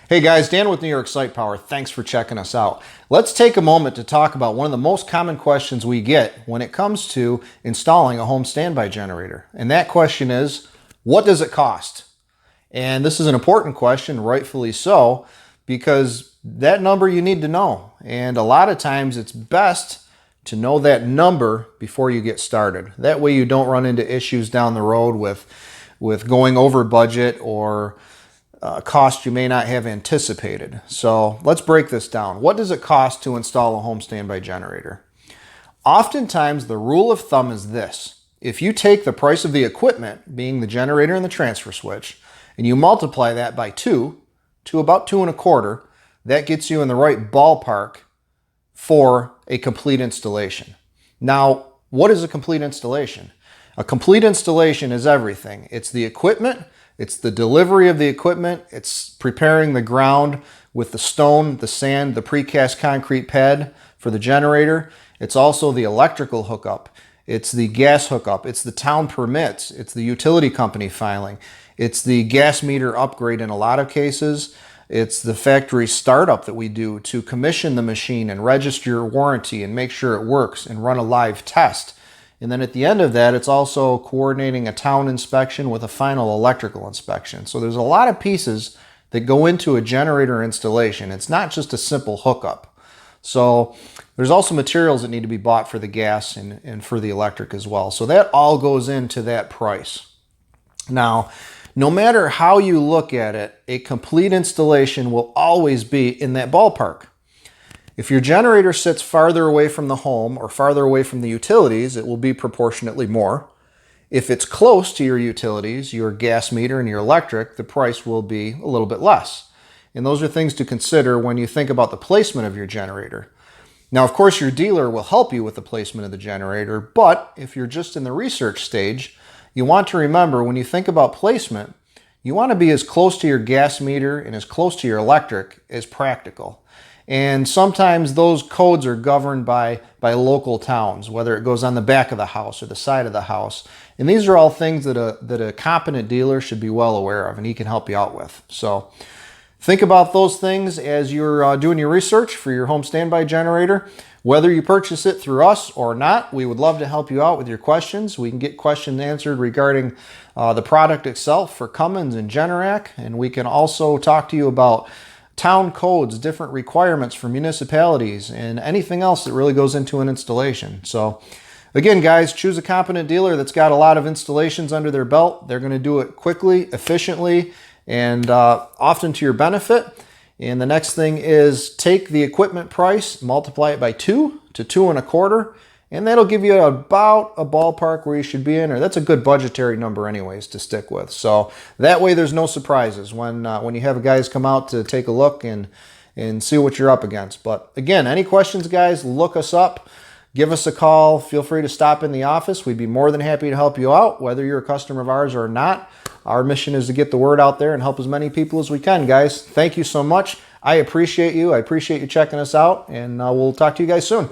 Hey guys, Dan with New York Site Power. Thanks for checking us out. Let's take a moment to talk about one of the most common questions we get when it comes to installing a home standby generator. And that question is, what does it cost? And this is an important question, rightfully so, because that number you need to know. And a lot of times it's best to know that number before you get started. That way you don't run into issues down the road with going over budget or cost you may not have anticipated. So let's break this down. What does it cost to install a home standby generator? Oftentimes the rule of thumb is this. If you take the price of the equipment, being the generator and the transfer switch, and you multiply that by 2 to about 2.25, that gets you in the right ballpark for a complete installation. Now, what is a complete installation? A complete installation is everything. It's the equipment, it's the delivery of the equipment, it's preparing the ground with the stone, the sand, the precast concrete pad for the generator. It's also the electrical hookup, it's the gas hookup, it's the town permits, it's the utility company filing, it's the gas meter upgrade in a lot of cases, it's the factory startup that we do to commission the machine and register your warranty and make sure it works and run a live test. And then at the end of that, it's also coordinating a town inspection with a final electrical inspection. So there's a lot of pieces that go into a generator installation. It's not just a simple hookup. So there's also materials that need to be bought for the gas and for the electric as well. So that all goes into that price. Now, no matter how you look at it, a complete installation will always be in that ballpark. If your generator sits farther away from the home or farther away from the utilities, it will be proportionately more. If it's close to your utilities, your gas meter and your electric, the price will be a little bit less. And those are things to consider when you think about the placement of your generator. Now, of course, your dealer will help you with the placement of the generator, but if you're just in the research stage, you want to remember when you think about placement, you want to be as close to your gas meter and as close to your electric as practical. And sometimes those codes are governed by local towns, whether it goes on the back of the house or the side of the house. And these are all things that a competent dealer should be well aware of, and he can help you out with. So think about those things as you're doing your research for your home standby generator. Whether you purchase it through us or not, we would love to help you out with your questions. We can get questions answered regarding the product itself for Cummins and Generac, and we can also talk to you about town codes, different requirements for municipalities, and anything else that really goes into an installation. So again, guys, choose a competent dealer that's got a lot of installations under their belt. They're going to do it quickly, efficiently, and often to your benefit. And the next thing is take the equipment price, multiply it by 2 to 2.25, and that'll give you about a ballpark where you should be in, or that's a good budgetary number anyways to stick with. So that way there's no surprises when you have guys come out to take a look and see what you're up against. But again, any questions, guys, look us up, give us a call, feel free to stop in the office. We'd be more than happy to help you out, whether you're a customer of ours or not. Our mission is to get the word out there and help as many people as we can, guys. Thank you so much. I appreciate you. I appreciate you checking us out, and we'll talk to you guys soon.